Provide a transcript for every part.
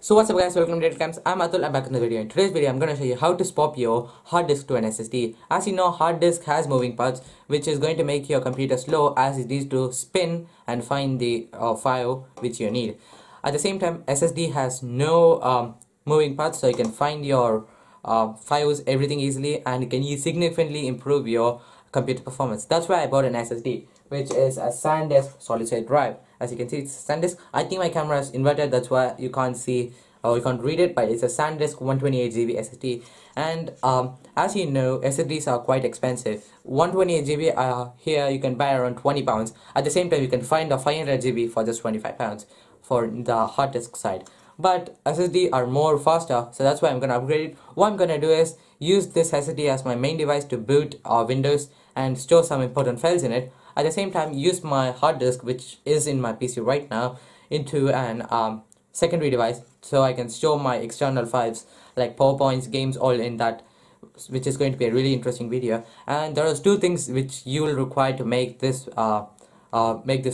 So what's up guys, welcome to Atechtimez. I'm Atul, I'm back in the video. In today's video, I'm going to show you how to swap your hard disk to an SSD. As you know, hard disk has moving parts, which is going to make your computer slow as it needs to spin and find the file which you need. At the same time, SSD has no moving parts, so you can find your files, everything easily, and it can significantly improve your computer performance. That's why I bought an SSD, which is a SanDisk solid state drive. As you can see, it's SanDisk. I think my camera is inverted, that's why you can't see or you can't read it, but it's a SanDisk 128GB SSD. And as you know, SSDs are quite expensive. 128GB here you can buy around £20. At the same time, you can find a 500GB for just £25 for the hard disk side. But SSD are more faster, so that's why I'm gonna upgrade it. What I'm gonna do is use this SSD as my main device to boot Windows and store some important files in it. At the same time, use my hard disk, which is in my PC right now, into an secondary device, so I can store my external files like PowerPoints, games, all in that, which is going to be a really interesting video. And there are two things which you will require to make this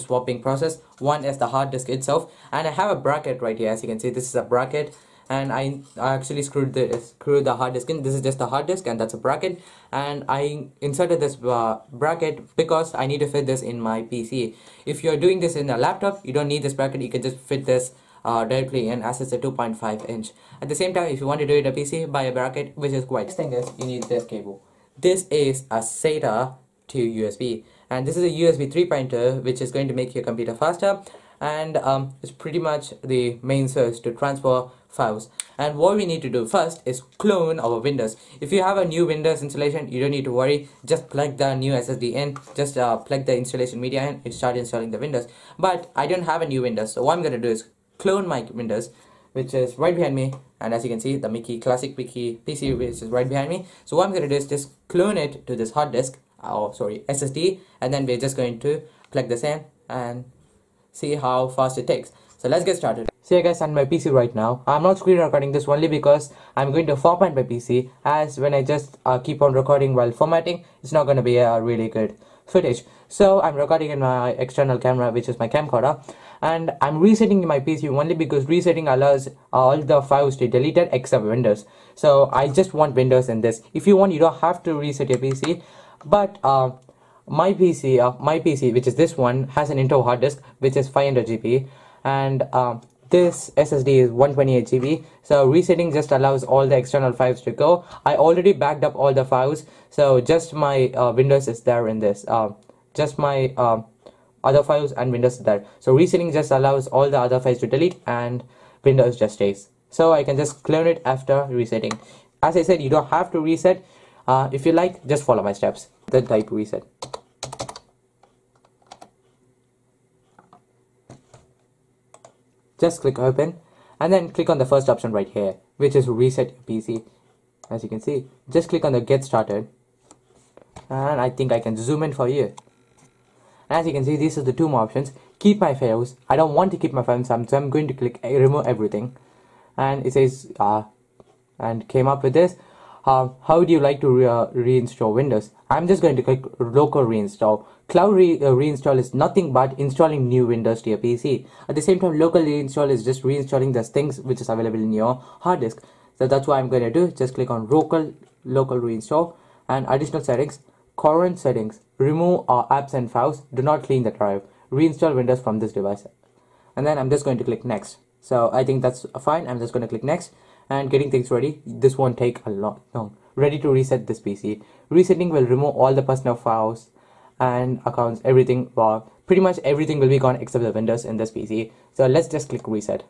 swapping process. One is the hard disk itself, and I have a bracket right here. As you can see, this is a bracket, and I actually screwed the hard disk in. This is just the hard disk, and that's a bracket, and I inserted this bracket because I need to fit this in my PC. If you're doing this in a laptop, you don't need this bracket. You can just fit this directly in, as it's a 2.5 inch. At the same time, if you want to do it a PC, buy a bracket, which is quite. Next thing is you need this cable. This is a SATA to USB, and this is a USB 3.2, which is going to make your computer faster, and it's pretty much the main source to transfer files. And what we need to do first is clone our Windows. If you have a new Windows installation, you don't need to worry, just plug the new SSD in, just plug the installation media in, and start installing the Windows. But I don't have a new Windows, so what I'm going to do is clone my Windows, which is right behind me, and as you can see, the classic Mickey PC, which is right behind me. So what I'm going to do is just clone it to this hard disk, SSD, and then we're just going to plug this in and see how fast it takes. So let's get started. So yeah guys, on my PC right now, I'm not screen recording this only because I'm going to format my PC, as when I just keep on recording while formatting, it's not going to be a really good footage. So I'm recording in my external camera, which is my camcorder, and I'm resetting my PC only because resetting allows all the files to be deleted except Windows. So I just want Windows in this. If you want, you don't have to reset your PC, but my PC, which is this one, has an internal hard disk which is 500GB, and this SSD is 128GB. So resetting just allows all the external files to go. I already backed up all the files, so just my Windows is there in this. Just my other files and Windows is there. So resetting just allows all the other files to delete, and Windows just stays. So I can just clone it after resetting. As I said, you don't have to reset. If you like, just follow my steps. Then type reset. Just click open, and then click on the first option right here, which is reset your PC. As you can see, just click on the get started, and I think I can zoom in for you. As you can see, these are the two more options. Keep my files. I don't want to keep my files, so I'm going to click remove everything, and it says and came up with this. How would you like to reinstall Windows? I'm just going to click local reinstall. Cloud reinstall is nothing but installing new Windows to your PC. At the same time, local reinstall is just reinstalling the things which is available in your hard disk. So that's what I'm going to do. Just click on local reinstall, and additional settings, current settings, remove apps and files, do not clean the drive, reinstall Windows from this device, and then I'm just going to click next. So I think that's fine. I'm just going to click next, and getting things ready. This won't take a lot long. Ready to reset this PC. Resetting will remove all the personal files and accounts, everything. Pretty much everything will be gone except the Windows in this PC. So let's just click reset.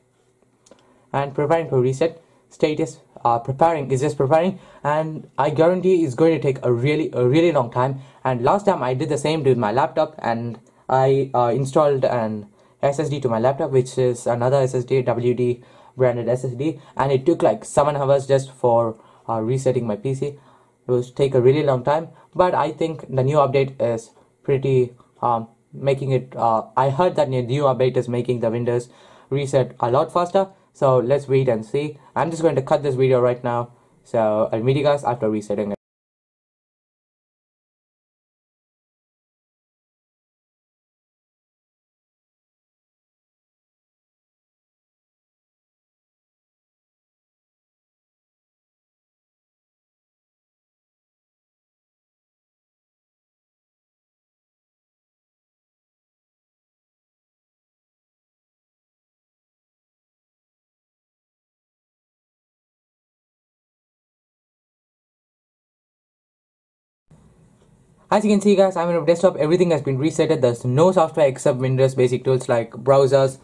And preparing for reset. Status preparing is just preparing, and I guarantee it's going to take a really long time. And last time I did the same with my laptop, and I installed an SSD to my laptop, which is another SSD, WD branded SSD, and it took like 7 hours just for resetting my PC. It was take a really long time, but I think the new update is pretty making it. I heard that the new update is making the Windows reset a lot faster. So let's wait and see. I'm just going to cut this video right now. So I'll meet you guys after resetting it. As you can see guys, I'm in a desktop. Everything has been resetted. There's no software except Windows basic tools like browsers,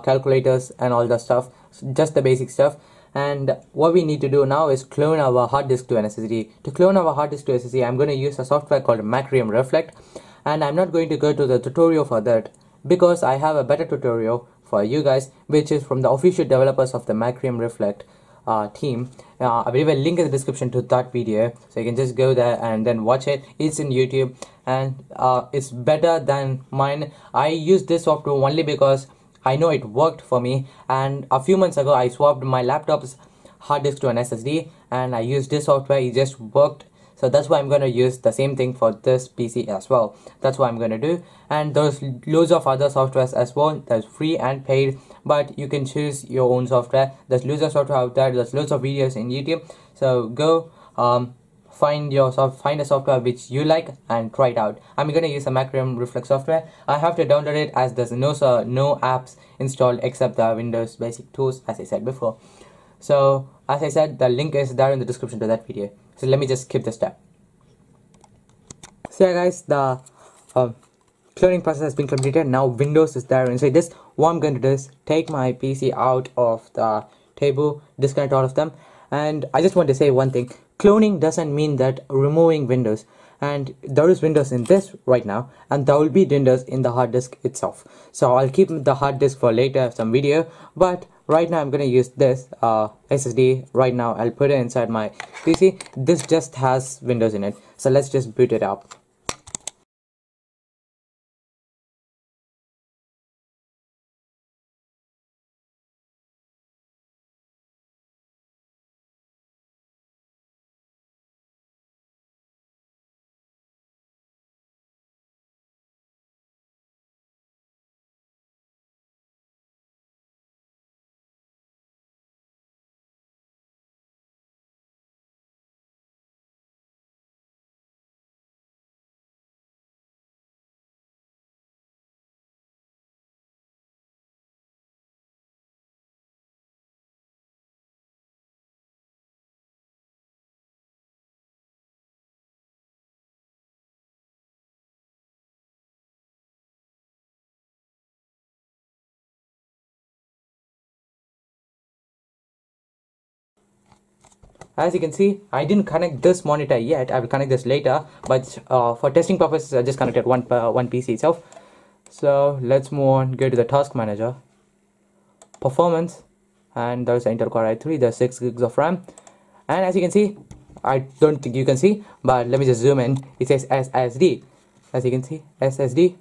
calculators and all that stuff. Just the basic stuff. And what we need to do now is clone our hard disk to an SSD. To clone our hard disk to SSD, I'm going to use a software called MACRIUM Reflect. And I'm not going to go to the tutorial for that because I have a better tutorial for you guys, which is from the official developers of the MACRIUM Reflect team. I will leave a link in the description to that video, so you can just go there and then watch it. It's in YouTube and it's better than mine. I use this software only because I know it worked for me, and a few months ago I swapped my laptop's hard disk to an SSD and I used this software. It just worked. So that's why I'm going to use the same thing for this PC as well. That's what I'm going to do. And there's loads of other softwares as well. There's free and paid, but you can choose your own software. There's loads of software out there. There's loads of videos in YouTube. So go find a software which you like and try it out. I'm going to use a MACRIUM Reflect software. I have to download it as there's no apps installed except the Windows basic tools, as I said before. So as I said, the link is there in the description to that video. So let me just skip the step. So yeah guys, the cloning process has been completed. Now Windows is there inside this. What I'm going to do is take my PC out of the table, disconnect all of them, and I just want to say one thing. Cloning doesn't mean that removing Windows, and there is Windows in this right now, and there will be Windows in the hard disk itself. So I'll keep the hard disk for later, some video, but right now I'm going to use this SSD. Right now I'll put it inside my PC. This just has Windows in it, so let's just boot it up. As you can see, I didn't connect this monitor yet. I will connect this later, but for testing purposes I just connected one PC itself. So let's move on, go to the task manager, performance, and there's Intel Core i3, there's 6 gigs of RAM, and as you can see, I don't think you can see, but let me just zoom in. It says SSD, as you can see, SSD,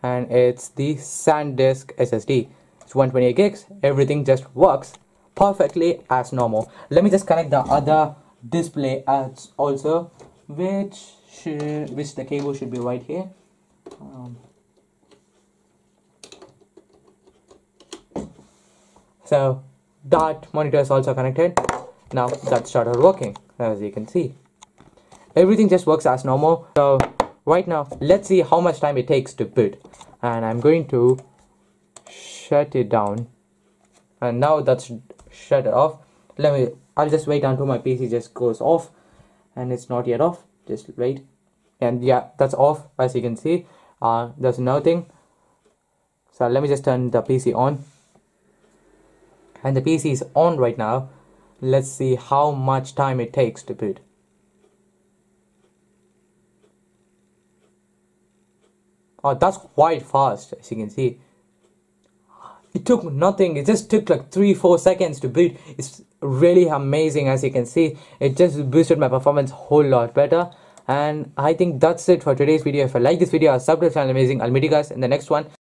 and it's the SanDisk SSD. It's 128 gigs. Everything just works perfectly as normal. Let me just connect the other display as also, which the cable should be right here. So that monitor is also connected. Now that started working. As you can see, everything just works as normal. So right now let's see how much time it takes to boot, and I'm going to shut it down, and now that's shut it off. I'll just wait until my PC just goes off, and it's not yet off. Just wait, and yeah, that's off. As you can see, there's nothing. So let me just turn the PC on, and the PC is on right now. Let's see how much time it takes to boot. Oh, that's quite fast, as you can see. It took nothing. It just took like 3-4 seconds to boot. It's really amazing. As you can see, it just boosted my performance a whole lot better. And I think that's it for today's video. If you like this video, subscribe to the channel. Amazing. I'll meet you guys in the next one.